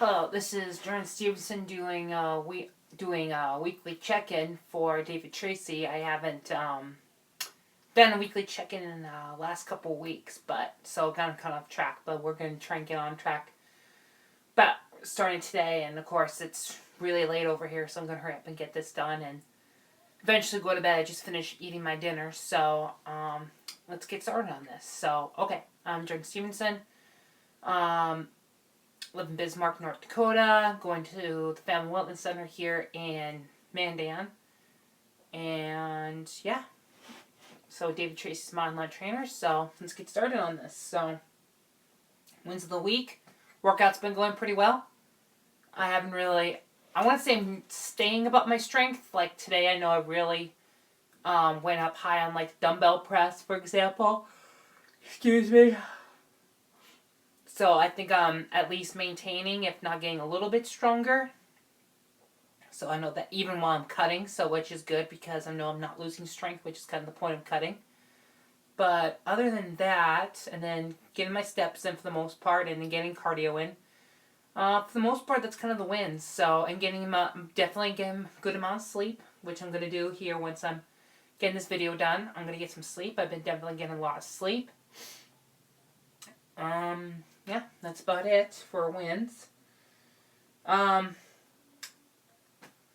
Hello, this is Jordan Stevenson doing a weekly check-in for David Tracy. I haven't done a weekly check-in in the last couple weeks, but so kind of off track. But we're going to try and get on track. But starting today, and of course it's really late over here, so I'm going to hurry up and get this done and eventually go to bed. I just finished eating my dinner, so let's get started on this. So okay, I'm Jordan Stevenson. Live in Bismarck, North Dakota, going to the Family Wellness Center here in Mandan. And yeah, so David Tracy's my online trainer, so let's get started on this. So, wins of the week. Workout's been going pretty well. I want to say I'm staying about my strength. Like today, I know I really went up high on like dumbbell press, for example. Excuse me. So I think I'm at least maintaining, if not getting a little bit stronger. So I know that even while I'm cutting, which is good because I know I'm not losing strength, which is kind of the point of cutting. But other than that, and then getting my steps in for the most part, and then getting cardio in, for the most part, that's kind of the wins. So, and definitely getting a good amount of sleep, which I'm going to do here once I'm getting this video done. I'm going to get some sleep. I've been definitely getting a lot of sleep. Yeah, that's about it for wins.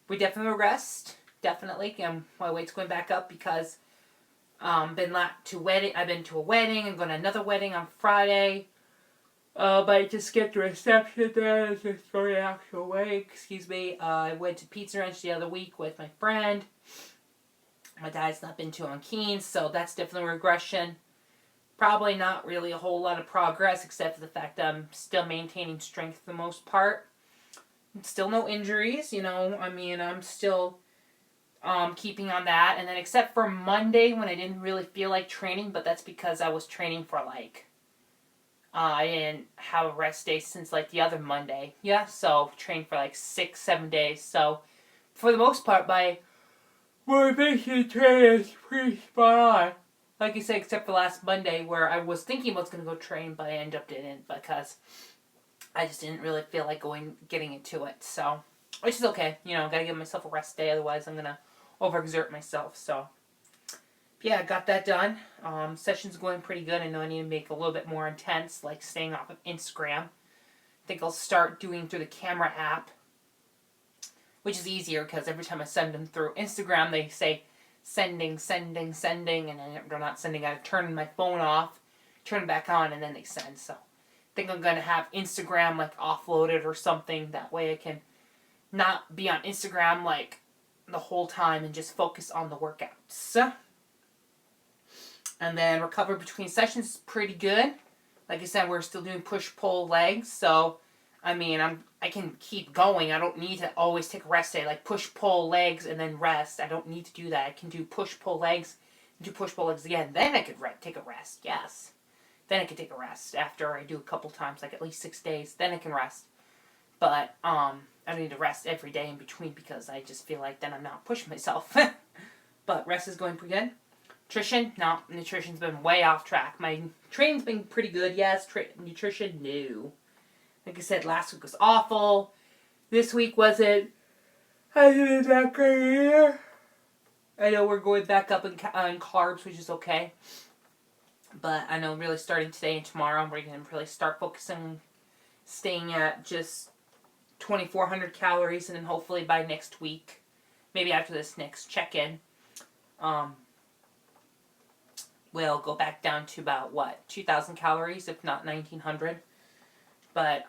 We definitely rest. Definitely. My weight's going back up because I've been to a wedding. I'm going to another wedding on Friday. But I just skipped the reception there. It's just for the actual wedding. Excuse me. I went to Pizza Ranch the other week with my friend. My dad's not been to on Keene, so that's definitely a regression. Probably not really a whole lot of progress, except for the fact that I'm still maintaining strength for the most part. Still no injuries, I'm still keeping on that. And then except for Monday when I didn't really feel like training, but that's because I was training for I didn't have a rest day since the other Monday. Yeah, so trained for 6-7 days. So for the most part, my motivation training is pretty spot on. Like you said, except for last Monday where I was thinking I was going to go train, but I ended up didn't because I just didn't really feel like getting into it. So, which is okay. Got to give myself a rest day. Otherwise, I'm going to overexert myself. So, yeah, I got that done. Session's going pretty good. I know I need to make a little bit more intense, like staying off of Instagram. I think I'll start doing through the camera app, which is easier because every time I send them through Instagram, they say, sending, and then they're not sending. I turn my phone off, turn it back on, and then they send. So I think I'm going to have Instagram offloaded or something. That way I can not be on Instagram the whole time and just focus on the workouts. And then recover between sessions is pretty good. Like I said, we're still doing push-pull legs, so I can keep going. I don't need to always take a rest day, push-pull legs and then rest. I don't need to do that. I can do push-pull legs, do push-pull legs again. Then I could take a rest, yes. Then I could take a rest after I do a couple times, at least 6 days. Then I can rest. But I don't need to rest every day in between because I just feel like then I'm not pushing myself. But rest is going pretty good. Nutrition's been way off track. My training's been pretty good, yes. Nutrition, no. Like I said, last week was awful. This week wasn't. I didn't that great either. I know we're going back up in carbs, which is okay. But I know really starting today and tomorrow, we're going to really start focusing, staying at just 2,400 calories, and then hopefully by next week, maybe after this next check-in, we'll go back down to about, 2,000 calories, if not 1,900. But,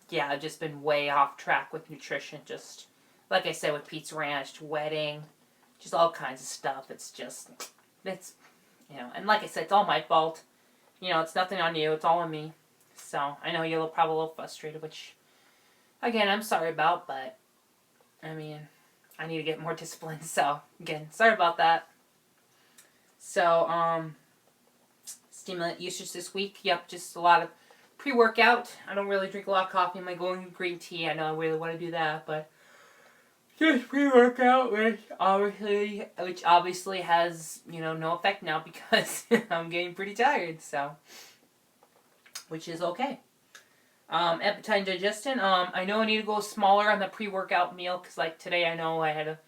yeah, I've just been way off track with nutrition. Just, like I said, with Pizza Ranch, wedding, just all kinds of stuff. And like I said, it's all my fault. It's nothing on you. It's all on me. So, I know you're probably a little frustrated, which, again, I'm sorry about, but, I need to get more discipline. So, again, sorry about that. So, stimulant usage this week. Yep, just a lot of pre-workout. I don't really drink a lot of coffee. Am I going green tea? I know I really want to do that, but just pre-workout, which obviously has no effect now because I'm getting pretty tired. So, which is okay. Appetite and digestion. I know I need to go smaller on the pre-workout meal because like today I know I had a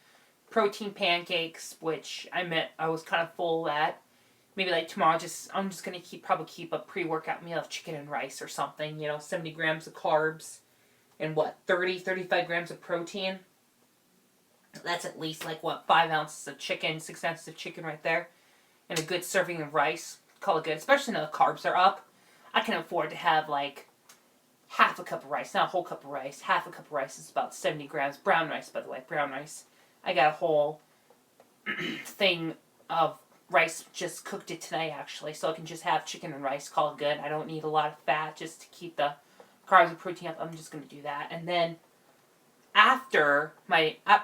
protein pancakes, which I was kind of full of that. Maybe like tomorrow, I'm just gonna probably keep a pre-workout meal of chicken and rice or something. 70 grams of carbs and what 35 grams of protein. That's at least like what 5 ounces of chicken, 6 ounces of chicken right there, and a good serving of rice. Call it good, especially now the carbs are up. I can afford to have like half a cup of rice, not a whole cup of rice. Half a cup of rice is about 70 grams. Brown rice, by the way, brown rice. I got a whole thing of rice, just cooked it tonight actually, so I can just have chicken and rice, call it good. I don't need a lot of fat just to keep the carbs and protein up. I'm just going to do that. And then at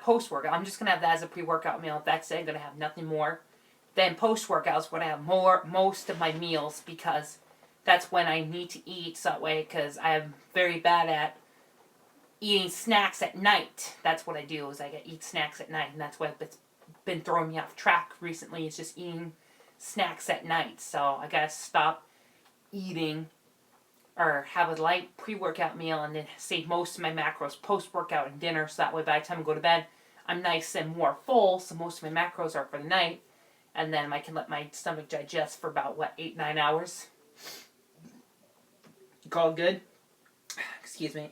post-workout, I'm just going to have that as a pre-workout meal. That's it. I'm going to have nothing more. Then post-workout is when I have most of my meals because that's when I need to eat, so that way, because I'm very bad at eating snacks at night. That's what I do, is I eat snacks at night, and that's what it's been throwing me off track recently, is just eating snacks at night. So I gotta stop eating or have a light pre-workout meal and then save most of my macros post-workout and dinner, so that way by the time I go to bed, I'm nice and more full, so most of my macros are for the night, and then I can let my stomach digest for about, 8-9 hours. Call good. Excuse me.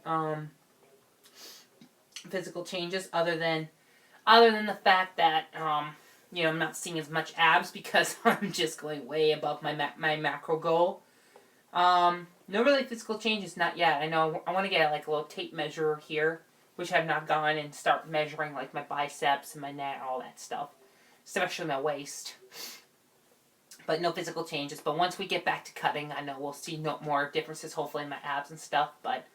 Physical changes other than the fact that I'm not seeing as much abs because I'm just going way above my macro goal. No really physical changes, not yet. I know I want to get like a little tape measure here, which I've not gone, and start measuring like my biceps and my neck, all that stuff, especially my waist. But no physical changes. But once we get back to cutting, I know we'll see no more differences, hopefully, in my abs and stuff. But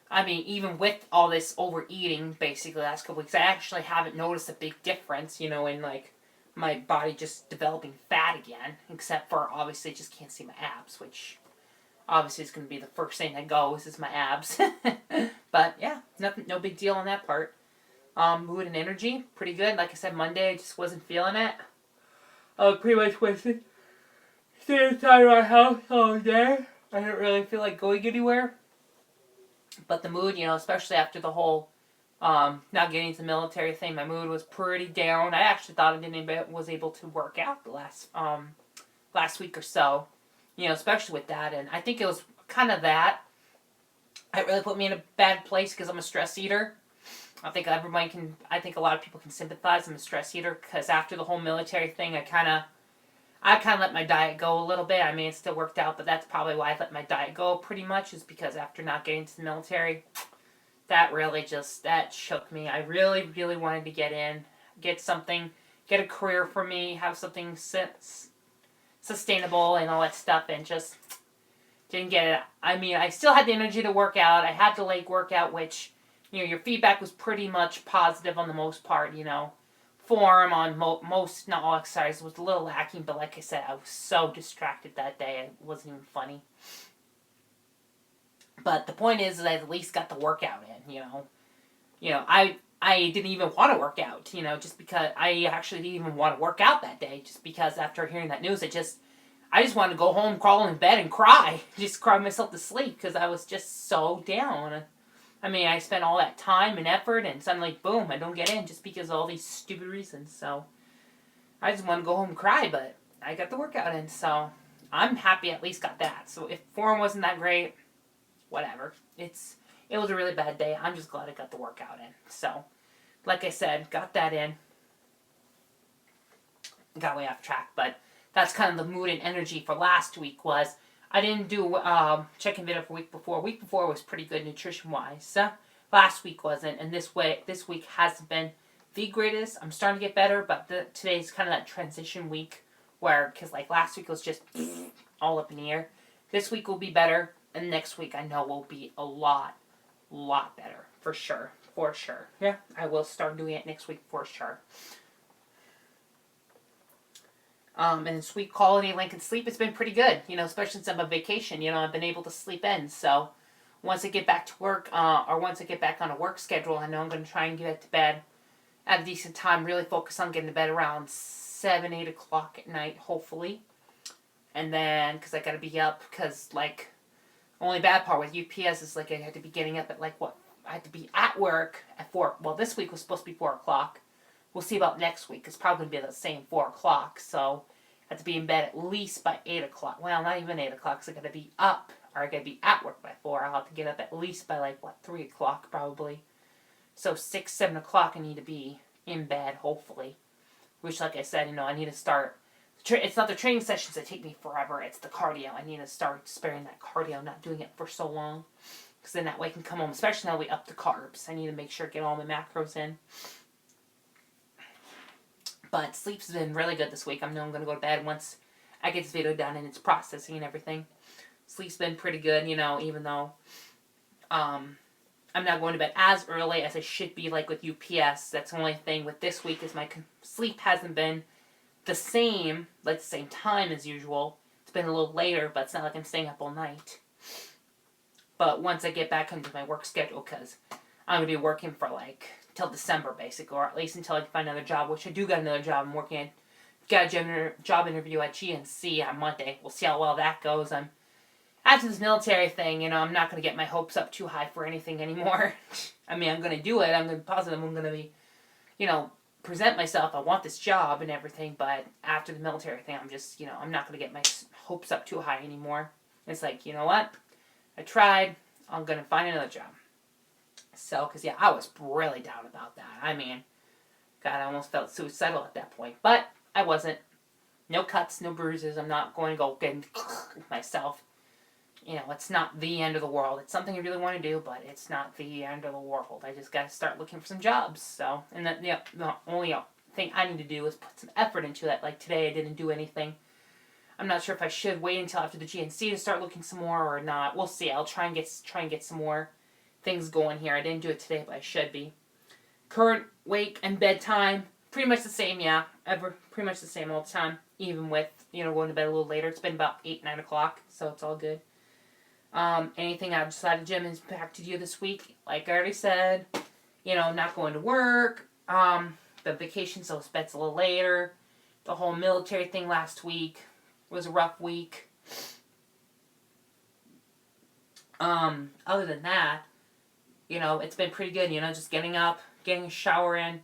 I mean, even with all this overeating, basically, the last couple weeks, I actually haven't noticed a big difference, in like my body just developing fat again, except for obviously just can't see my abs, which obviously is going to be the first thing that goes is my abs. But yeah, no big deal on that part. Mood and energy, pretty good. Like I said, Monday I just wasn't feeling it. I was pretty much wasted. Stay inside my house all day. I didn't really feel like going anywhere. But the mood, especially after the whole not getting into the military thing, my mood was pretty down. I actually thought I was able to work out the last week or so, especially with that. And I think it was kind of that. It really put me in a bad place because I'm a stress eater. I think a lot of people can sympathize. I'm a stress eater because after the whole military thing, I kind of let my diet go a little bit. I mean, it still worked out, but that's probably why I let my diet go pretty much, is because after not getting to the military, that shook me. I really, really wanted to get a career for me, have something sustainable and all that stuff, and just didn't get it. I mean, I still had the energy to work out. I had the leg workout, which, your feedback was pretty much positive on the most part, Form on most, not all exercises was a little lacking, but like I said, I was so distracted that day, it wasn't even funny. But the point is I at least got the workout in, I didn't even want to work out, just because I actually didn't even want to work out that day, just because after hearing that news, I just wanted to go home, crawl in bed, and cry. Just cry myself to sleep, because I was just so down. I mean, I spent all that time and effort, and suddenly, boom, I don't get in just because of all these stupid reasons. So, I just want to go home and cry, but I got the workout in, so I'm happy I at least got that. So, if form wasn't that great, whatever. It was a really bad day. I'm just glad I got the workout in. So, like I said, got that in. Got way off track, but that's kind of the mood and energy for last week was... I didn't do check-in video for week before. Week before was pretty good nutrition-wise. Last week wasn't, and this week hasn't been the greatest. I'm starting to get better, but today's kind of that transition week because like last week was just all up in the air. This week will be better, and next week I know will be a lot better, for sure. Yeah, I will start doing it next week for sure. And sweet quality length and sleep, it's been pretty good, especially since I'm on vacation, I've been able to sleep in, so once I get back to work, or once I get back on a work schedule, I know I'm going to try and get to bed at a decent time, really focus on getting to bed around 7, 8 o'clock at night, hopefully, and then, because I got to be up, because, like, Only bad part with UPS is like I had to be getting up at like what? I had to be at work at 4. Well, this week was supposed to be 4 o'clock. We'll see about next week. It's probably going to be the same 4 o'clock. So I have to be in bed at least by 8 o'clock. Well, not even 8 o'clock because I got to be up or I got to be at work by 4. I'll have to get up at least by like, what, 3 o'clock probably. So 6, 7 o'clock I need to be in bed, hopefully. Which, like I said, I need to start. It's not the training sessions that take me forever. It's the cardio. I need to start sparing that cardio, not doing it for so long. Because then that way I can come home, especially now we up the carbs. I need to make sure I get all my macros in. But sleep's been really good this week. I know I'm going to go to bed once I get this video done and it's processing and everything. Sleep's been pretty good, even though I'm not going to bed as early as I should be, like with UPS. That's the only thing with this week is my sleep hasn't been the same, like the same time as usual. It's been a little later, but it's not like I'm staying up all night. But once I get back into my work schedule, because I'm going to be working for like till December basically, or at least until I can find another job, which I do got another job. I'm working at, got a job interview at GNC on Monday. We'll see how well that goes. After this military thing, I'm not going to get my hopes up too high for anything anymore. I mean, I'm going to do it. I'm going to be positive. I'm going to be, present myself. I want this job and everything. But after the military thing, I'm just, I'm not going to get my hopes up too high anymore. It's like, you know what? I tried. I'm going to find another job. So, because, yeah, I was really down about that. I mean, God, I almost felt suicidal at that point. But I wasn't. No cuts, no bruises. I'm not going to go get myself. It's not the end of the world. It's something I really want to do, but it's not the end of the world. I just got to start looking for some jobs. So, and the only thing I need to do is put some effort into that. Like today, I didn't do anything. I'm not sure if I should wait until after the GNC to start looking some more or not. We'll see. I'll try and get some more things going here. I didn't do it today, but I should be. Current wake and bedtime, pretty much the same, yeah. Pretty much the same all the time. Even with, going to bed a little later. It's been about 8, 9 o'clock, so it's all good. Anything outside of gym has impacted you this week? Like I already said, not going to work. The vacation, so it's a little later. The whole military thing last week was a rough week. Other than that, it's been pretty good. Just getting up, getting a shower in.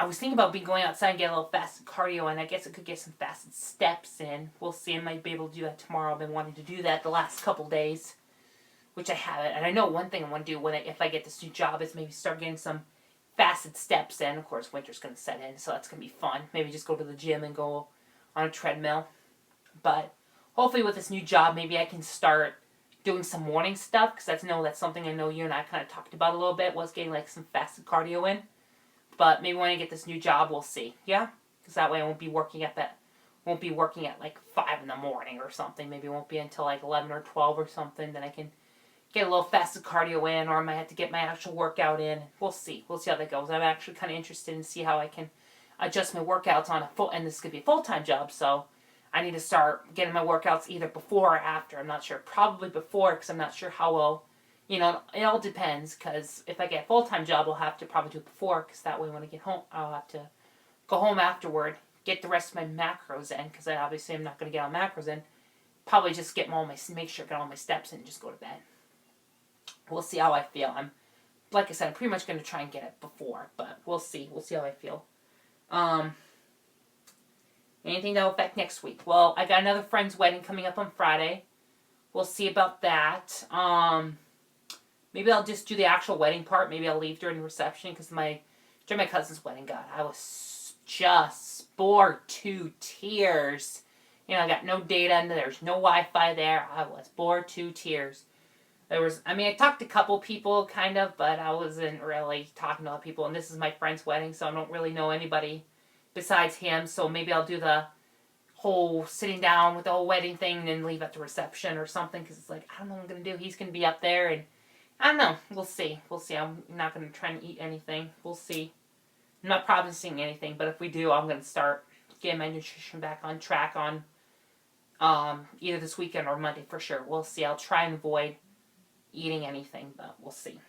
I was thinking about going outside and get a little fasted cardio, and I guess I could get some fasted steps in. We'll see. I might be able to do that tomorrow. I've been wanting to do that the last couple days, which I haven't. And I know one thing I want to do if I get this new job is maybe start getting some fasted steps in. Of course, winter's going to set in, so that's going to be fun. Maybe just go to the gym and go on a treadmill. But hopefully with this new job, maybe I can start doing some morning stuff, because that's something I know you and I kind of talked about a little bit, was getting like some fasted cardio in. But maybe when I get this new job, we'll see. Yeah? Because that way I won't be working at like 5 in the morning or something. Maybe it won't be until like 11 or 12 or something. Then I can get a little fasted cardio in, or I might have to get my actual workout in. We'll see. We'll see how that goes. I'm actually kind of interested in see how I can adjust my workouts on and this is going to be a full-time job, so I need to start getting my workouts either before or after. I'm not sure. Probably before, because I'm not sure how well. It all depends, because if I get a full-time job, I'll have to probably do it before, because that way when I get home, I'll have to go home afterward, get the rest of my macros in, because obviously I'm not going to get all macros in. Probably just make sure I get all my steps in and just go to bed. We'll see how I feel. Like I said, I'm pretty much going to try and get it before, but we'll see. We'll see how I feel. Anything that will affect next week? Well, I got another friend's wedding coming up on Friday. We'll see about that. Maybe I'll just do the actual wedding part. Maybe I'll leave during the reception, because during my cousin's wedding, God, I was just bored to tears. I got no data, and there's no Wi-Fi there. I was bored to tears. I talked to a couple people, kind of, but I wasn't really talking to other people, and this is my friend's wedding, so I don't really know anybody besides him, so maybe I'll do the whole sitting down with the whole wedding thing and then leave at the reception or something, because it's like, I don't know what I'm going to do. He's going to be up there, and I don't know. We'll see. I'm not going to try and eat anything. We'll see. I'm not promising anything, but if we do, I'm going to start getting my nutrition back on track on either this weekend or Monday for sure. We'll see. I'll try and avoid eating anything, but we'll see.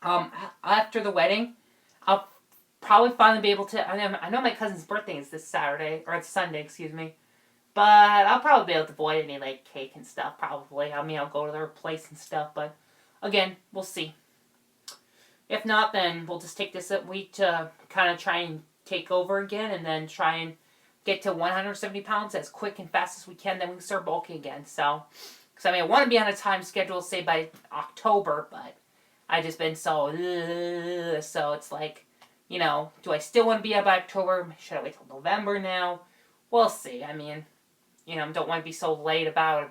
After the wedding, I'll probably finally be able to. I know my cousin's birthday is this Saturday, or it's Sunday, excuse me. But I'll probably be able to avoid any like cake and stuff. Probably. I mean, I'll go to their place and stuff. But again, we'll see. If not, then we'll just take this week to kind of try and take over again, and then try and get to 170 pounds as quick and fast as we can. Then we can start bulking again. So, because I mean, I want to be on a time schedule, say by October, but I just been so it's like, you know, do I still want to be up by October? Should I wait till November now? We'll see. I mean, you know, don't want to be so laid back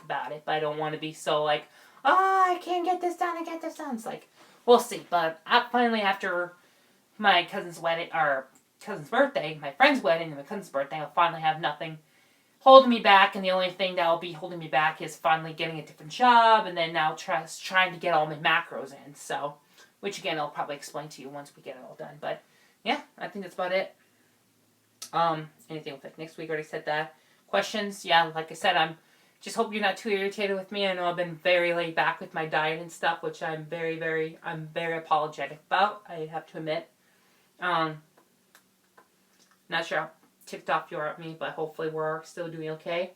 about it, but I don't want to be so like, oh, I can't get this done. It's like, we'll see. But finally, after my cousin's wedding, or cousin's birthday, my friend's wedding, and my cousin's birthday, I'll finally have nothing holding me back, and the only thing that will be holding me back is finally getting a different job, and then now trying to get all my macros in. So, which again, I'll probably explain to you once we get it all done. But yeah, I think that's about it. Anything with next week? Already said that. Questions? Yeah, like I said, I'm just hope you're not too irritated with me. I know I've been very laid back with my diet and stuff, which I'm very apologetic about. I have to admit. Not sure how ticked off you are at me, but hopefully we're still doing okay.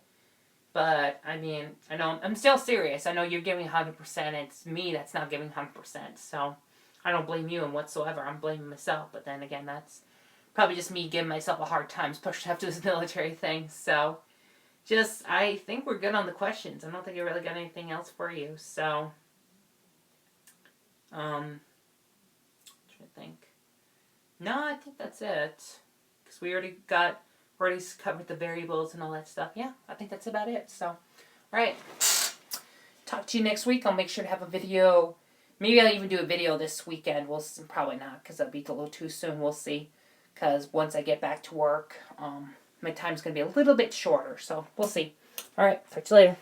But I mean, I know I'm still serious. I know you're giving 100%, and it's me that's not giving 100%. So I don't blame you in whatsoever. I'm blaming myself. But then again, that's probably just me giving myself a hard time, especially after this military thing. So, I think we're good on the questions. I don't think I really got anything else for you. So, trying to think. No, I think that's it. Because we already covered the variables and all that stuff. Yeah, I think that's about it. So, all right. Talk to you next week. I'll make sure to have a video. Maybe I'll even do a video this weekend. Probably not, because that'll be a little too soon. We'll see. Because once I get back to work, my time's going to be a little bit shorter. So, we'll see. All right. Talk to you later.